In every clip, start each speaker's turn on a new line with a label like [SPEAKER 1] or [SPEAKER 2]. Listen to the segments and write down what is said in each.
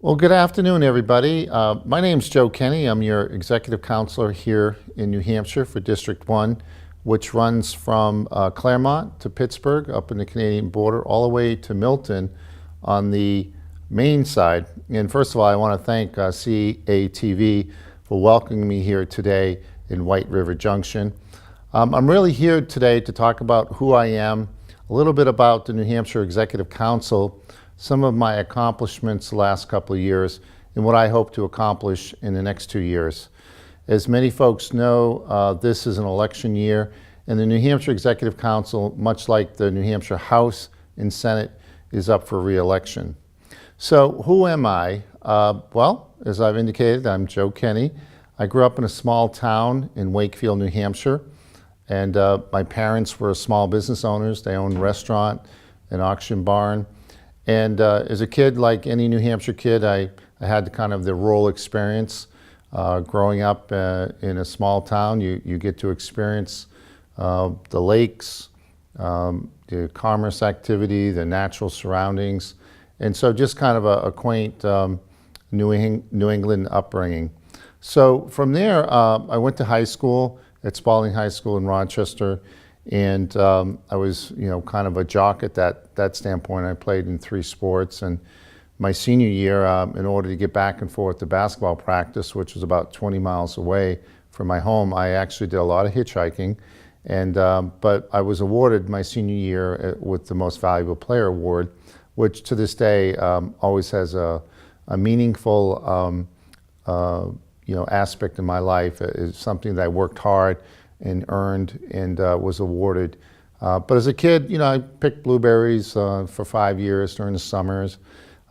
[SPEAKER 1] Well, good afternoon, everybody. My name's Joe Kenney. I'm your executive counselor here in New Hampshire for District 1, which runs from Claremont to Pittsburgh up in the Canadian border all the way to Milton on the Maine side. And first of all, I want to thank CATV for welcoming me here today in White River Junction. I'm really here today to talk about who I am, a little bit about the New Hampshire Executive Council, some of my accomplishments the last couple of years, and what I hope to accomplish in the next 2 years. As many folks know, this is an election year, and the New Hampshire Executive Council, much like the New Hampshire House and Senate, is up for re-election. So who am I? Well, as I've indicated, I'm Joe Kenney. I grew up in a small town in Wakefield, New Hampshire, and my parents were small business owners. They owned a restaurant, an auction barn. And as a kid, like any New Hampshire kid, I had kind of the rural experience. Growing up in a small town, you get to experience the lakes, the commerce activity, the natural surroundings. And so just kind of a quaint New England upbringing. So from there, I went to high school at Spalding High School in Rochester. And I was, kind of a jock at that standpoint. I played in 3 sports. And my senior year, in order to get back and forth to basketball practice, which was about 20 miles away from my home, I actually did a lot of hitchhiking. And but I was awarded my senior year with the Most Valuable Player Award, which to this day always has a meaningful aspect in my life. It's something that I worked hard and earned and was awarded. But as a kid, I picked blueberries for 5 years during the summers.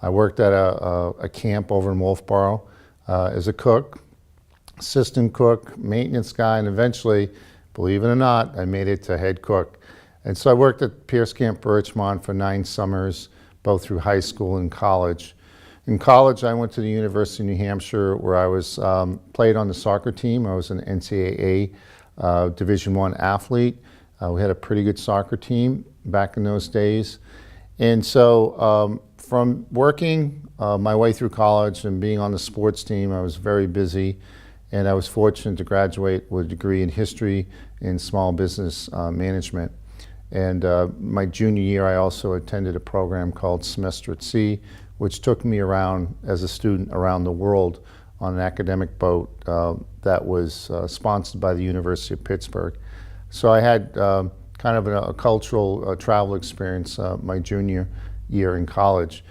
[SPEAKER 1] I worked at a camp over in Wolfboro as a cook, assistant cook, maintenance guy, and eventually, believe it or not, I made it to head cook. And so I worked at Pierce Camp Birchmont for 9 summers, both through high school and college. In college, I went to the University of New Hampshire, where I was played on the soccer team. I was an NCAA Division I athlete. We had a pretty good soccer team back in those days. And so from working my way through college and being on the sports team, I was very busy. And I was fortunate to graduate with a degree in history and small business management. And my junior year, I also attended a program called Semester at Sea, which took me around as a student around the world on an academic boat that was sponsored by the University of Pittsburgh. So I had kind of a cultural travel experience my junior year in college.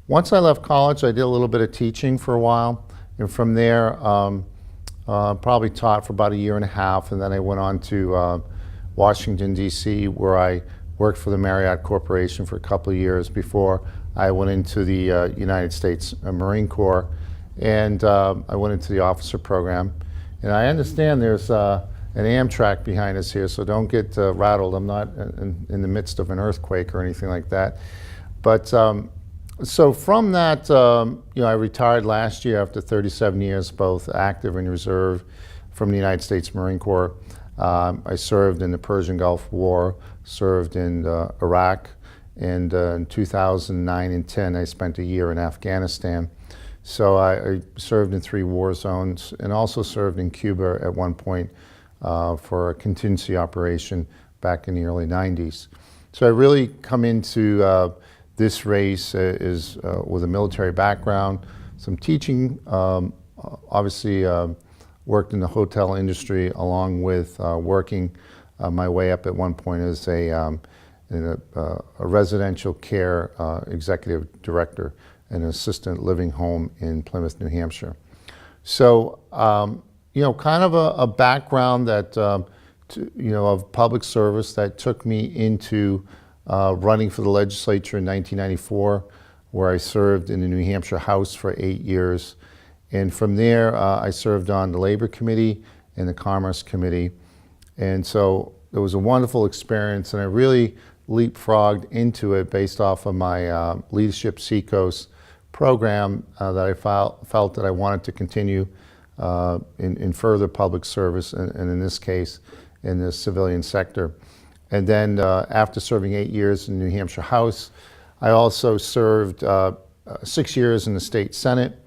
[SPEAKER 1] Once I left college, I did a little bit of teaching for a while, and from there probably taught for about 1.5 years, and then I went on to Washington, D.C., where I worked for the Marriott Corporation for a couple of years before I went into the United States Marine Corps. And I went into the officer program. And I understand there's an Amtrak behind us here, so don't get rattled. I'm not in the midst of an earthquake or anything like that. But so from that, I retired last year after 37 years, both active and reserve from the United States Marine Corps. I served in the Persian Gulf War, served in Iraq, and in 2009 and 10, I spent a year in Afghanistan. So I served in 3 war zones and also served in Cuba at one point for a contingency operation back in the early 90s. So I really come into this race with a military background, some teaching, obviously worked in the hotel industry along with working my way up at one point as a residential care executive director, an assistant living home in Plymouth, New Hampshire. So, kind of a background that, of public service that took me into running for the legislature in 1994, where I served in the New Hampshire House for 8 years. And from there, I served on the Labor Committee and the Commerce Committee. And so it was a wonderful experience, and I really leapfrogged into it based off of my Leadership Seacoast program that I felt that I wanted to continue in further public service, and in this case, in the civilian sector. And then after serving 8 years in New Hampshire House, I also served 6 years in the state Senate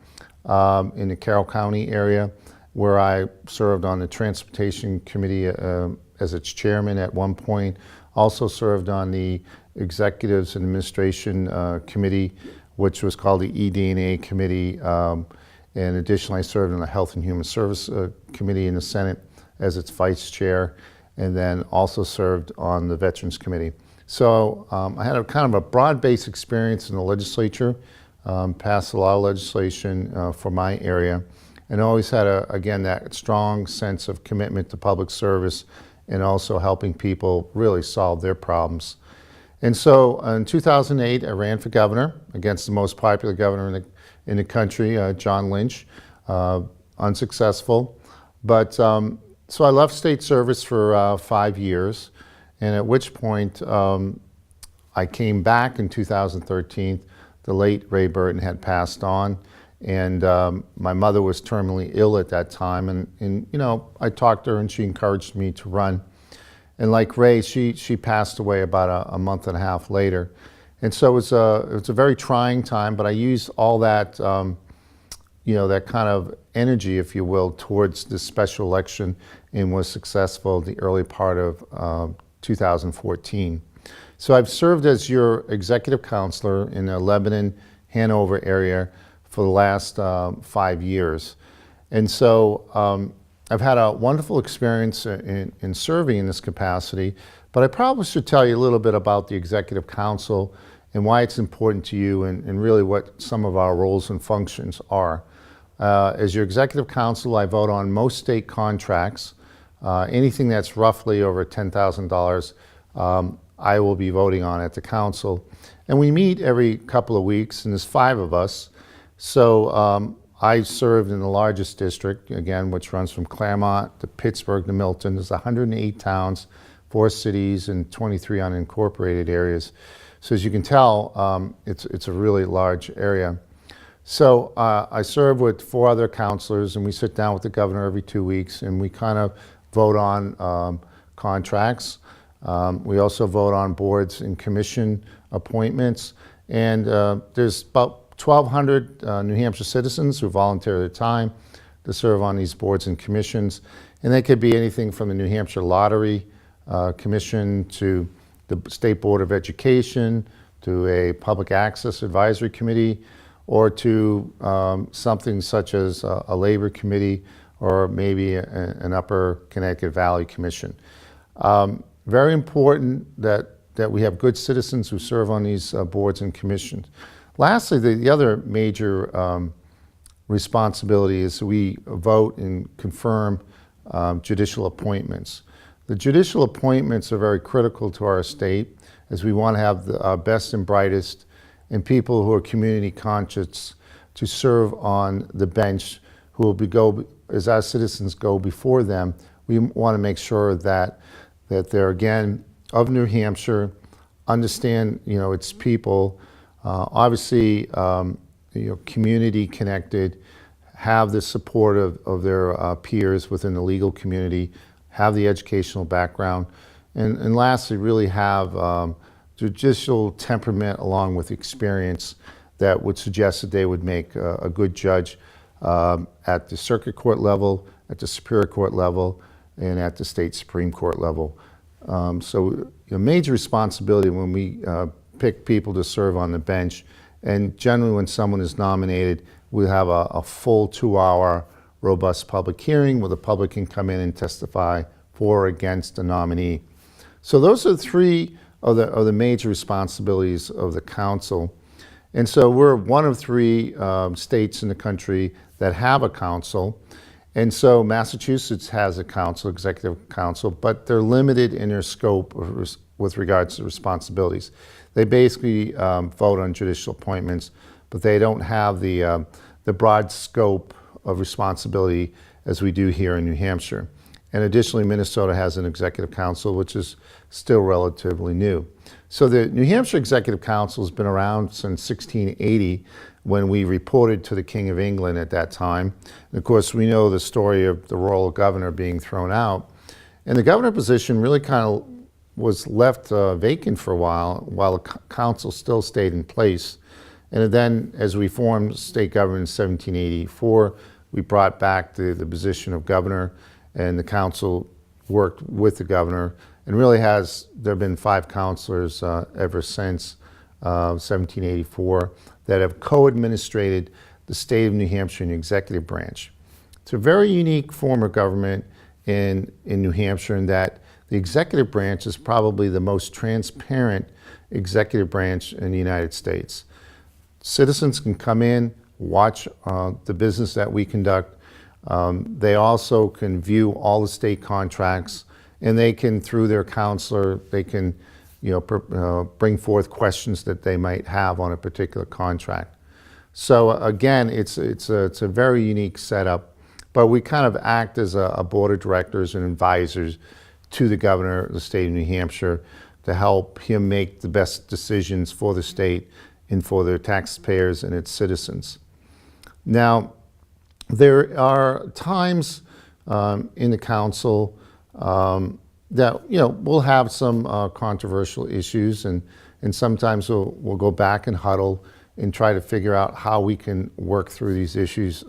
[SPEAKER 1] in the Carroll County area, where I served on the Transportation Committee as its chairman at one point. Also served on the Executives and Administration Committee, which was called the ED&A Committee. And additionally, I served on the Health and Human Service Committee in the Senate as its vice chair, and then also served on the Veterans Committee. So I had a kind of a broad-based experience in the legislature, passed a lot of legislation for my area, and always had, again, that strong sense of commitment to public service and also helping people really solve their problems. And so in 2008, I ran for governor against the most popular governor in the country, John Lynch, unsuccessful. But so I left state service for 5 years, and at which point I came back in 2013. The late Ray Burton had passed on, and my mother was terminally ill at that time. And you know, I talked to her, and she encouraged me to run. And like Ray, she passed away about a month and a half later. And so it was a very trying time, but I used all that, you know, that kind of energy, if you will, towards this special election, and was successful the early part of 2014. So I've served as your executive counselor in the Lebanon, Hanover area for the last 5 years. And so I've had a wonderful experience in serving in this capacity, but I probably should tell you a little bit about the Executive Council and why it's important to you, and really what some of our roles and functions are. As your Executive Council, I vote on most state contracts. Anything that's roughly over $10,000, I will be voting on at the council. And we meet every couple of weeks, and there's 5 of us. So I served in the largest district, again, which runs from Claremont to Pittsburgh to Milton. There's 108 towns, 4 cities, and 23 unincorporated areas. So as you can tell, it's a really large area. So I serve with 4 other counselors, and we sit down with the governor every 2 weeks, and we kind of vote on contracts. We also vote on boards and commission appointments. And there's about 1,200 New Hampshire citizens who volunteer their time to serve on these boards and commissions. And they could be anything from the New Hampshire Lottery Commission to the State Board of Education, to a Public Access Advisory Committee, or to something such as a Labor Committee, or maybe an Upper Connecticut Valley Commission. Very important that we have good citizens who serve on these boards and commissions. Lastly, the other major responsibility is we vote and confirm judicial appointments. The judicial appointments are very critical to our state, as we want to have the best and brightest and people who are community conscious to serve on the bench, who will as our citizens go before them. We want to make sure that they're, again, of New Hampshire, understand, you know, its people, obviously, you know, community connected, have the support of their peers within the legal community, have the educational background, and lastly, really have judicial temperament along with experience that would suggest that they would make a good judge at the circuit court level, at the Superior Court level, and at the state Supreme Court level. So a major responsibility when we pick people to serve on the bench, and generally when someone is nominated, we have a full 2-hour robust public hearing where the public can come in and testify for or against a nominee. So those are 3 of the major responsibilities of the council. And so we're one of 3 states in the country that have a council. And so Massachusetts has a council, executive council, but they're limited in their scope with regards to responsibilities. They basically vote on judicial appointments, but they don't have the broad scope of responsibility as we do here in New Hampshire. And additionally, Minnesota has an executive council, which is still relatively new. So the New Hampshire Executive Council has been around since 1680, when we reported to the King of England at that time. And of course, we know the story of the royal governor being thrown out. And the governor position really kind of was left vacant for a while the council still stayed in place. And then as we formed state government in 1784, we brought back the position of governor, and the council worked with the governor, and really there have been 5 counselors ever since 1784 that have co-administrated the state of New Hampshire in the executive branch. It's a very unique form of government in New Hampshire in that the executive branch is probably the most transparent executive branch in the United States. Citizens can come in, watch the business that we conduct. They also can view all the state contracts, and they can, through their counselor, they can bring forth questions that they might have on a particular contract. So again, it's a very unique setup, but we kind of act as a board of directors and advisors to the governor of the state of New Hampshire to help him make the best decisions for the state and for their taxpayers and its citizens. Now, there are times in the council that we'll have some controversial issues, and sometimes we'll go back and huddle and try to figure out how we can work through these issues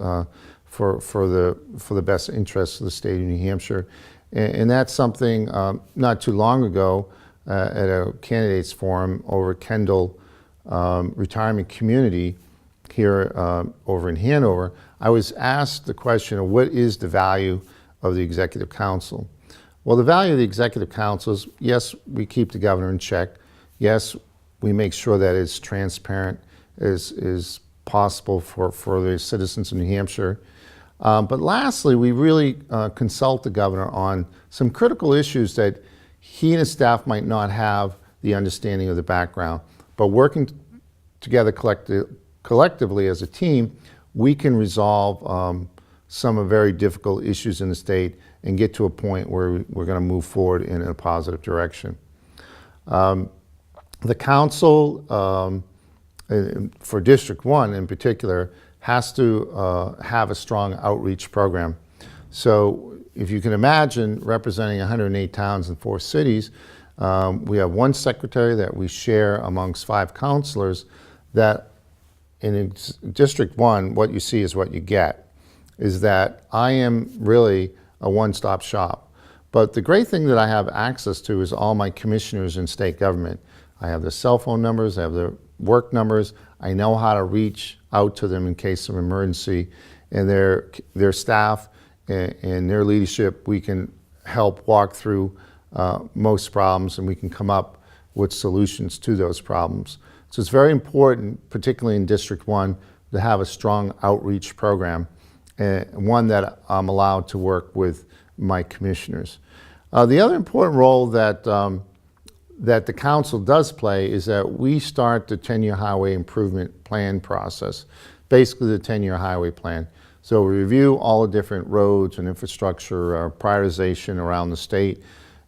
[SPEAKER 1] for the best interests of the state of New Hampshire. And that's something not too long ago at a candidates forum over at Kendall Retirement Community here over in Hanover, I was asked the question of what is the value of the Executive Council? Well, the value of the Executive Council is, yes, we keep the governor in check. Yes, we make sure that it's transparent as possible for the citizens of New Hampshire. But lastly, we really consult the governor on some critical issues that he and his staff might not have the understanding of the background. But working together collectively as a team, we can resolve some very difficult issues in the state and get to a point where we're going to move forward in a positive direction. The council, for District 1 in particular, has to have a strong outreach program. So if you can imagine representing 108 towns and 4 cities, we have one secretary that we share amongst 5 counselors. That in District 1, what you see is what you get, is that I am really a one-stop shop. But the great thing that I have access to is all my commissioners in state government. I have their cell phone numbers, I have their work numbers, I know how to reach out to them in case of emergency, and their staff and their leadership, we can help walk through most problems, and we can come up with solutions to those problems. So it's very important, particularly in District 1, to have a strong outreach program, one that I'm allowed to work with my commissioners. The other important role that the council does play is that we start the 10-year highway improvement plan process, basically the 10-year highway plan. So we review all the different roads and infrastructure prioritization around the state,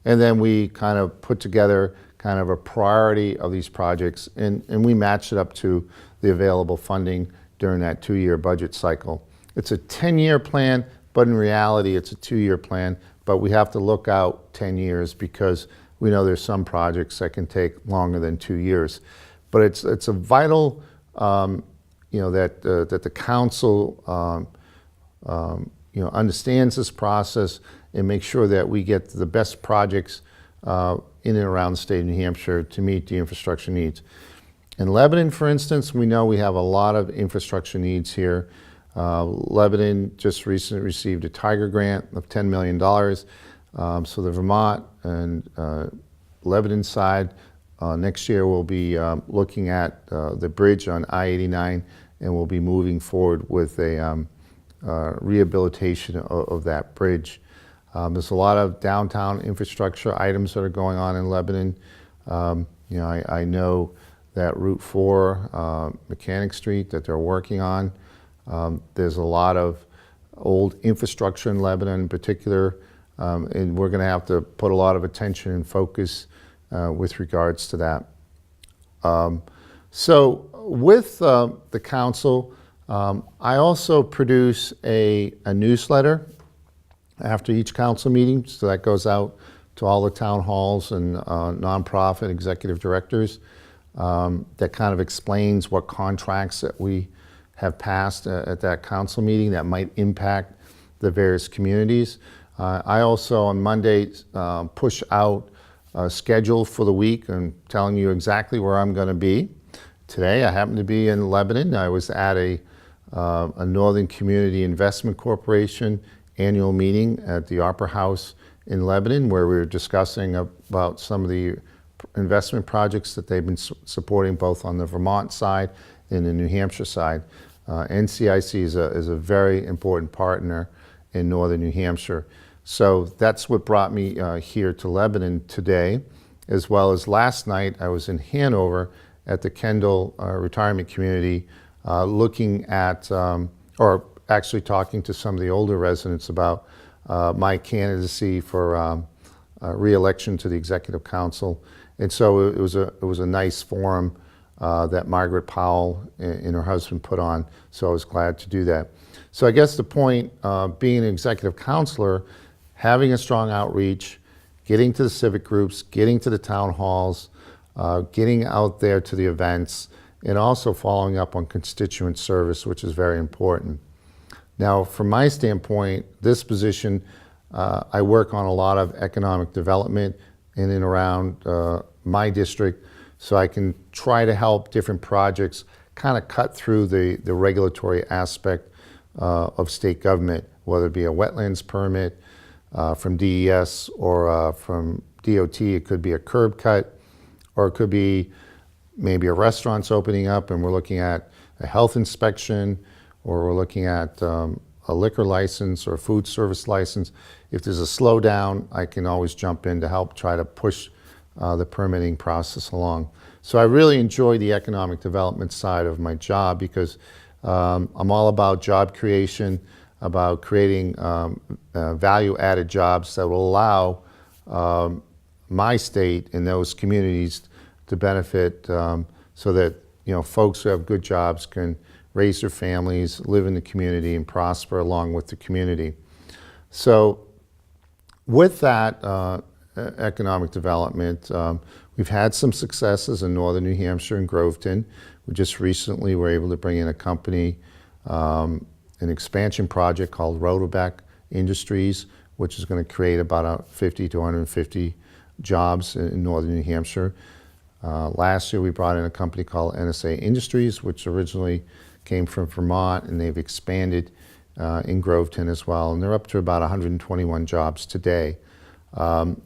[SPEAKER 1] and then we kind of put together kind of a priority of these projects, and we match it up to the available funding during that 2-year budget cycle. It's a 10-year plan, but in reality it's a 2-year plan, but we have to look out 10 years because we know there's some projects that can take longer than 2 years. But it's a vital, that the council understands this process and makes sure that we get the best projects in and around the state of New Hampshire to meet the infrastructure needs. In Lebanon, for instance, we know we have a lot of infrastructure needs here. Lebanon just recently received a Tiger grant of $10 million. So the Vermont and Lebanon side next year we'll be looking at the bridge on I-89, and we'll be moving forward with a rehabilitation of that bridge. There's a lot of downtown infrastructure items that are going on in Lebanon. I know that Route 4, Mechanic Street, that they're working on. There's a lot of old infrastructure in Lebanon in particular, and we're going to have to put a lot of attention and focus with regards to that. So with the council, I also produce a newsletter after each council meeting, so that goes out to all the town halls and nonprofit executive directors. that kind of explains what contracts that we have passed at that council meeting that might impact the various communities. I also on Monday push out a schedule for the week and telling you exactly where I'm going to be. Today I happen to be in Lebanon. I was at a Northern Community Investment Corporation annual meeting at the Opera House in Lebanon, where we were discussing about some of the investment projects that they've been supporting both on the Vermont side and the New Hampshire side. NCIC is a very important partner in northern New Hampshire. So that's what brought me here to Lebanon today, as well as last night I was in Hanover at the Kendall Retirement Community looking at, or actually talking to some of the older residents about my candidacy for re-election to the Executive Council. And so it was a nice forum that Margaret Powell and her husband put on, so I was glad to do that. So I guess the point, being an executive counselor, having a strong outreach, getting to the civic groups, getting to the town halls, getting out there to the events, and also following up on constituent service, which is very important. Now, from my standpoint, this position, I work on a lot of economic development in and around my district, so I can try to help different projects kind of cut through the regulatory aspect of state government, whether it be a wetlands permit from DES or from DOT. It could be a curb cut, or it could be maybe a restaurant's opening up and we're looking at a health inspection, or we're looking at a liquor license or a food service license. If there's a slowdown, I can always jump in to help try to push the permitting process along. So I really enjoy the economic development side of my job because I'm all about job creation, about creating value-added jobs that will allow my state and those communities to benefit, so that folks who have good jobs can raise their families, live in the community, and prosper along with the community. So with that economic development, we've had some successes in northern New Hampshire and Groveton. We just recently were able to bring in a company, an expansion project called Rotobeck Industries, which is going to create about 50 to 150 jobs in northern New Hampshire. Last year we brought in a company called NSA Industries, which originally came from Vermont, and they've expanded in Groveton as well, and they're up to about 121 jobs today.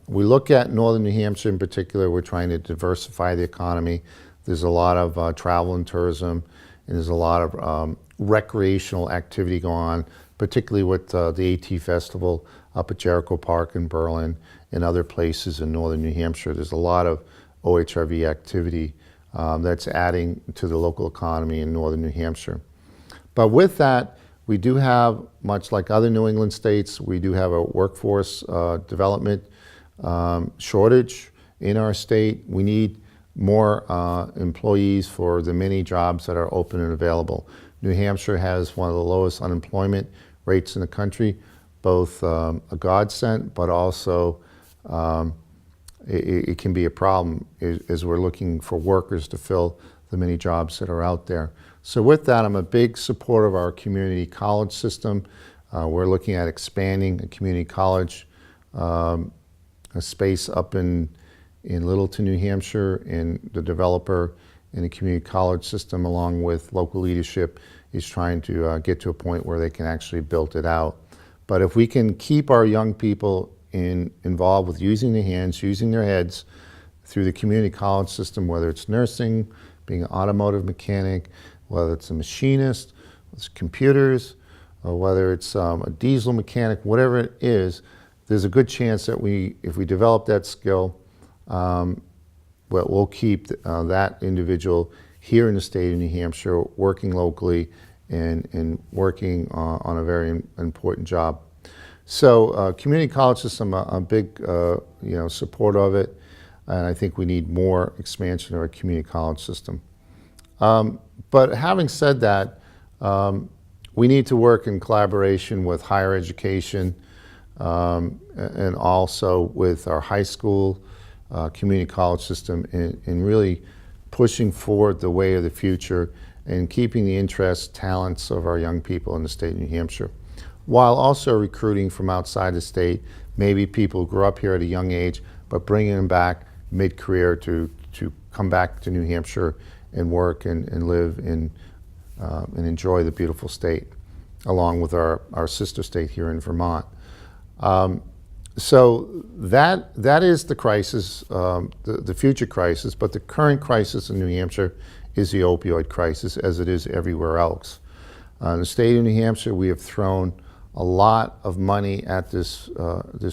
[SPEAKER 1] We look at northern New Hampshire in particular. We're trying to diversify the economy. There's a lot of travel and tourism, and there's a lot of recreational activity going on, particularly with the AT Festival up at Jericho Park in Berlin and other places in northern New Hampshire. There's a lot of OHRV activity that's adding to the local economy in northern New Hampshire. But with that, we do have, much like other New England states, we do have a workforce development shortage in our state. We need more employees for the many jobs that are open and available. New Hampshire has one of the lowest unemployment rates in the country, both a godsend, but also it can be a problem as we're looking for workers to fill the many jobs that are out there. So with that, I'm a big supporter of our community college system. We're looking at expanding a community college a space up in Littleton, New Hampshire, and the developer in the community college system, along with local leadership, is trying to get to a point where they can actually build it out. But if we can keep our young people involved with using their hands, using their heads through the community college system, whether it's nursing, being an automotive mechanic, whether it's a machinist, whether it's computers, or whether it's a diesel mechanic, whatever it is, there's a good chance that if we develop that skill, we'll keep that individual here in the state of New Hampshire, working locally and working on a very important job. So community college system, a big support of it, and I think we need more expansion of our community college system. But having said that, we need to work in collaboration with higher education and also with our high school community college system in really pushing forward the way of the future and keeping the interests, talents of our young people in the state of New Hampshire, while also recruiting from outside the state, maybe people who grew up here at a young age, but bringing them back mid-career to come back to New Hampshire and work and live and enjoy the beautiful state, along with our sister state here in Vermont. So that is the crisis, the future crisis, but the current crisis in New Hampshire is the opioid crisis, as it is everywhere else. In the state of New Hampshire, we have thrown a lot of money at this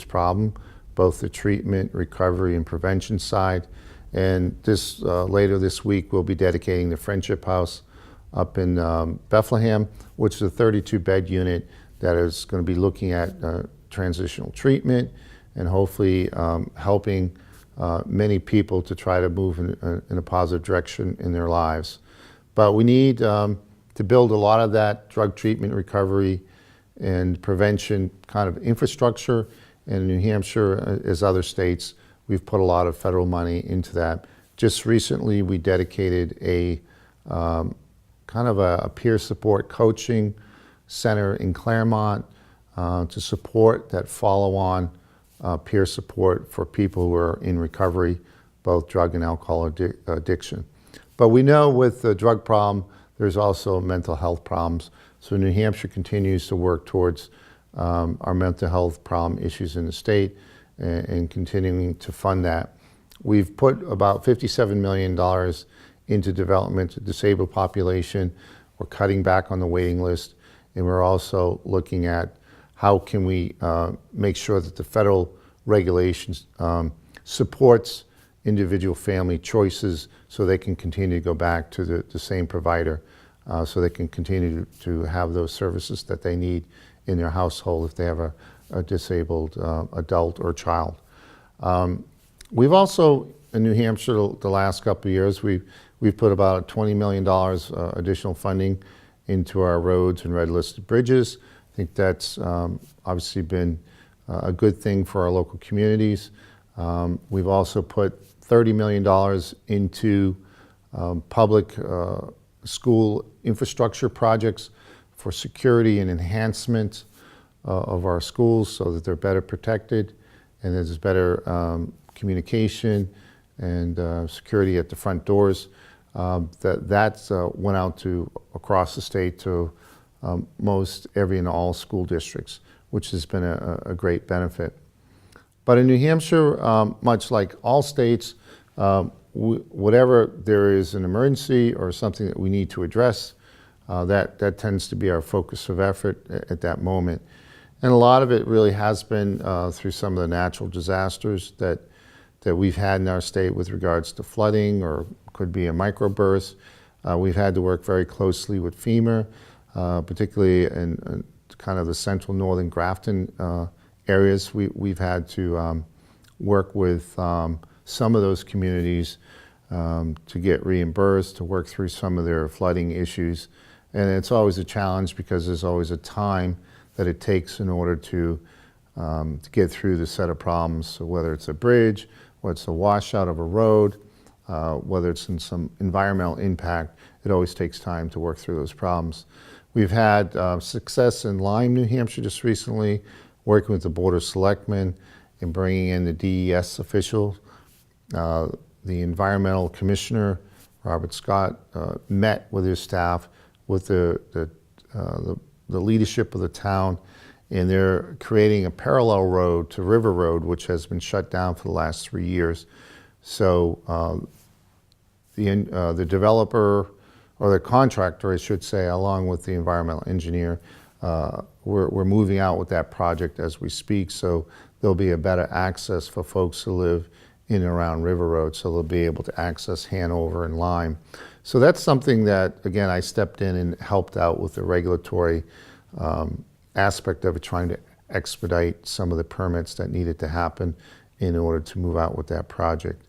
[SPEAKER 1] problem, both the treatment, recovery, and prevention side. And this later this week, we'll be dedicating the Friendship House up in Bethlehem, which is a 32-bed unit that is going to be looking at transitional treatment and hopefully helping many people to try to move in a positive direction in their lives. But we need to build a lot of that drug treatment, recovery, and prevention kind of infrastructure. And in New Hampshire, as other states, we've put a lot of federal money into that. Just recently, we dedicated a kind of a peer support coaching center in Claremont to support that follow-on peer support for people who are in recovery, both drug and alcohol addiction. But we know with the drug problem, there's also mental health problems. So New Hampshire continues to work towards our mental health problem issues in the state and continuing to fund that. We've put about $57 million into development of disabled population. We're cutting back on the waiting list, and we're also looking at how can we make sure that the federal regulations supports individual family choices so they can continue to go back to the same provider, so they can continue to have those services that they need in their household if they have a disabled adult or child. We've also, in New Hampshire, the last couple of years, we've put about $20 million additional funding into our roads and red listed bridges. I think that's obviously been a good thing for our local communities. We've also put $30 million into public school infrastructure projects for security and enhancement of our schools so that they're better protected and there's better communication and security at the front doors. That went out to across the state to most every and all school districts, which has been a great benefit. But in New Hampshire, much like all states, whatever there is an emergency or something that we need to address, that tends to be our focus of effort at that moment. And a lot of it really has been through some of the natural disasters that we've had in our state with regards to flooding or could be a microburst. We've had to work very closely with FEMA, particularly in kind of the central northern Grafton areas. We've had to work with some of those communities to get reimbursed, to work through some of their flooding issues. And it's always a challenge because there's always a time that it takes in order to get through the set of problems. So whether it's a bridge, whether it's a washout of a road, whether it's in some environmental impact, it always takes time to work through those problems. We've had success in Lyme, New Hampshire just recently, working with the Board of Selectmen and bringing in the DES officials. The environmental commissioner, Robert Scott, met with his staff, with the leadership of the town, and they're creating a parallel road to River Road, which has been shut down for the last 3 years. So the developer, or the contractor, I should say, along with the environmental engineer, we're moving out with that project as we speak. So there'll be a better access for folks who live in and around River Road, so they'll be able to access Hanover and Lyme. So that's something that, again, I stepped in and helped out with the regulatory aspect of it, trying to expedite some of the permits that needed to happen in order to move out with that project.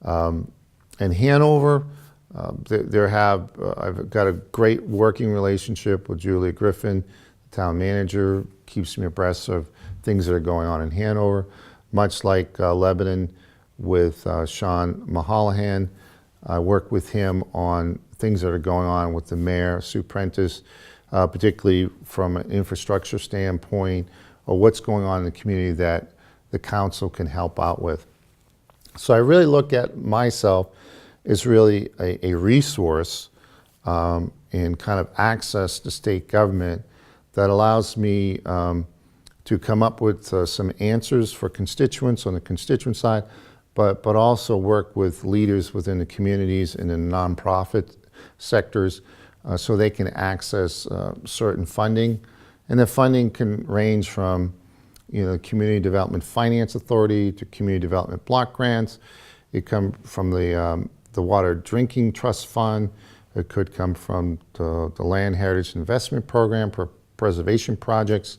[SPEAKER 1] In Hanover, I've got a great working relationship with Julia Griffin, the town manager, keeps me abreast of things that are going on in Hanover. Much like Lebanon with Sean Mahallahan, I work with him on things that are going on with the mayor, Sue Prentice, particularly from an infrastructure standpoint, or what's going on in the community that the council can help out with. So I really look at myself as really a resource and kind of access to state government that allows me to come up with some answers for constituents on the constituent side, but also work with leaders within the communities and in the nonprofit sectors so they can access certain funding. And the funding can range from Community Development Finance Authority to Community Development Block Grants. It come from the Water Drinking Trust Fund. It could come from the Land Heritage Investment Program for preservation projects,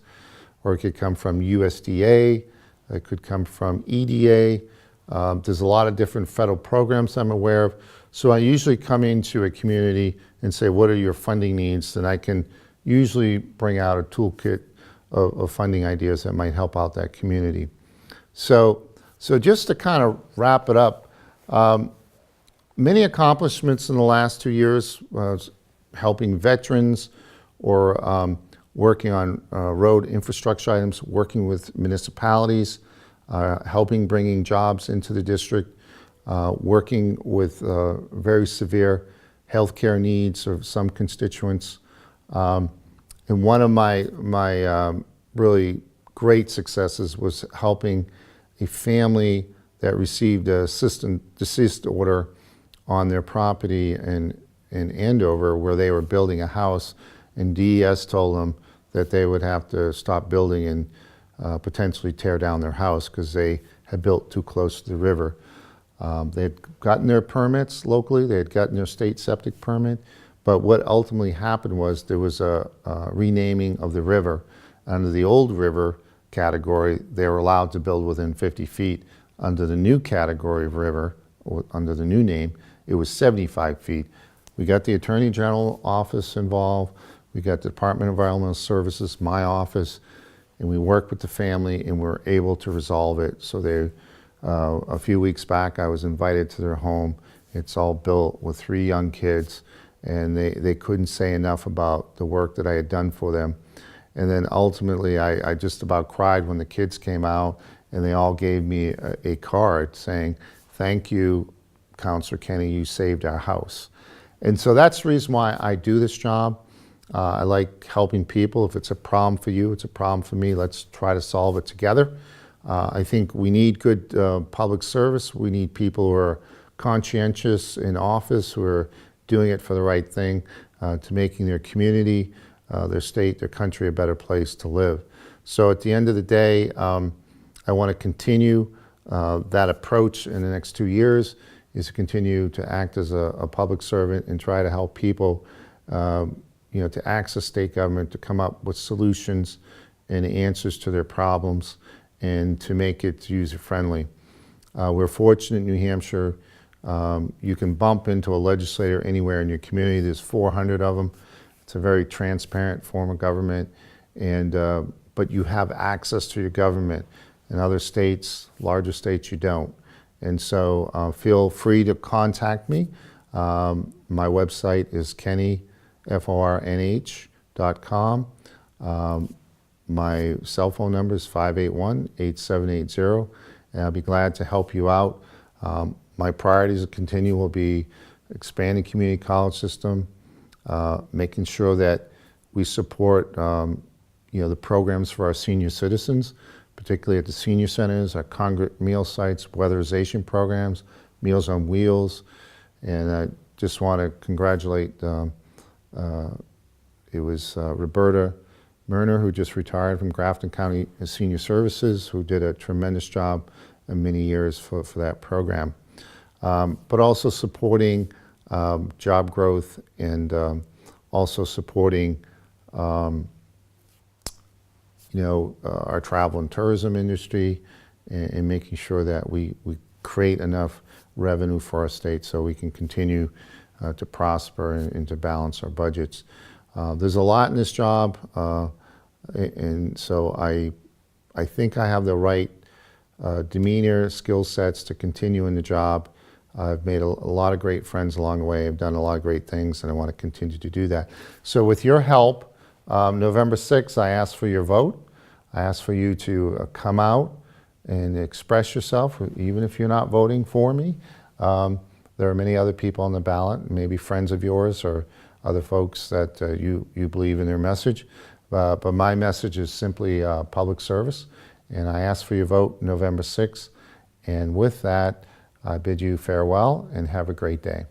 [SPEAKER 1] or it could come from USDA. It could come from EDA. There's a lot of different federal programs I'm aware of. So I usually come into a community and say, what are your funding needs? And I can usually bring out a toolkit of funding ideas that might help out that community. So just to kind of wrap it up, many accomplishments in the last 2 years, helping veterans or working on road infrastructure items, working with municipalities, helping bringing jobs into the district, working with very severe healthcare needs of some constituents. And one of my really great successes was helping a family that received a cease order on their property in Andover, where they were building a house, and DES told them that they would have to stop building and potentially tear down their house because they had built too close to the river. They had gotten their permits locally, they had gotten their state septic permit, but what ultimately happened was there was a renaming of the river. Under the old river category, they were allowed to build within 50 feet. Under the new category of river, or under the new name, it was 75 feet. We got the Attorney General office involved, we got the Department of Environmental Services, my office, and we worked with the family and we were able to resolve it. So they, a few weeks back, I was invited to their home. It's all built with 3 young kids, and they couldn't say enough about the work that I had done for them. And then ultimately, I just about cried when the kids came out and they all gave me a card saying, "Thank you, Counselor Kenney, you saved our house." And so that's the reason why I do this job. I like helping people. If it's a problem for you, it's a problem for me. Let's try to solve it together. I think we need good public service. We need people who are conscientious in office, who are doing it for the right thing, to making their community, their state, their country a better place to live. So at the end of the day, I want to continue that approach in the next 2 years, is to continue to act as a public servant and try to help people to access state government, to come up with solutions and answers to their problems, and to make it user-friendly. We're fortunate in New Hampshire. You can bump into a legislator anywhere in your community. There's 400 of them. It's a very transparent form of government, and but you have access to your government. In other states, larger states, you don't. And so feel free to contact me. My website is kennyfornh.com. My cell phone number is 581-8780, and I'll be glad to help you out. My priorities to continue will be expanding community college system, making sure that we support the programs for our senior citizens, particularly at the senior centers, our congregate meal sites, weatherization programs, Meals on Wheels. And I just want to congratulate, it was Roberta Myrner, who just retired from Grafton County Senior Services, who did a tremendous job in many years for that program. But also supporting job growth, and also supporting our travel and tourism industry, and making sure that we create enough revenue for our state so we can continue to prosper and to balance our budgets. There's a lot in this job, and so I think I have the right demeanor, skill sets to continue in the job. I've made a lot of great friends along the way. I've done a lot of great things, and I want to continue to do that. So with your help, November 6th, I ask for your vote. I ask for you to come out and express yourself, even if you're not voting for me. There are many other people on the ballot, maybe friends of yours or other folks that you believe in their message. But my message is simply public service, and I ask for your vote November 6th. And with that, I bid you farewell and have a great day.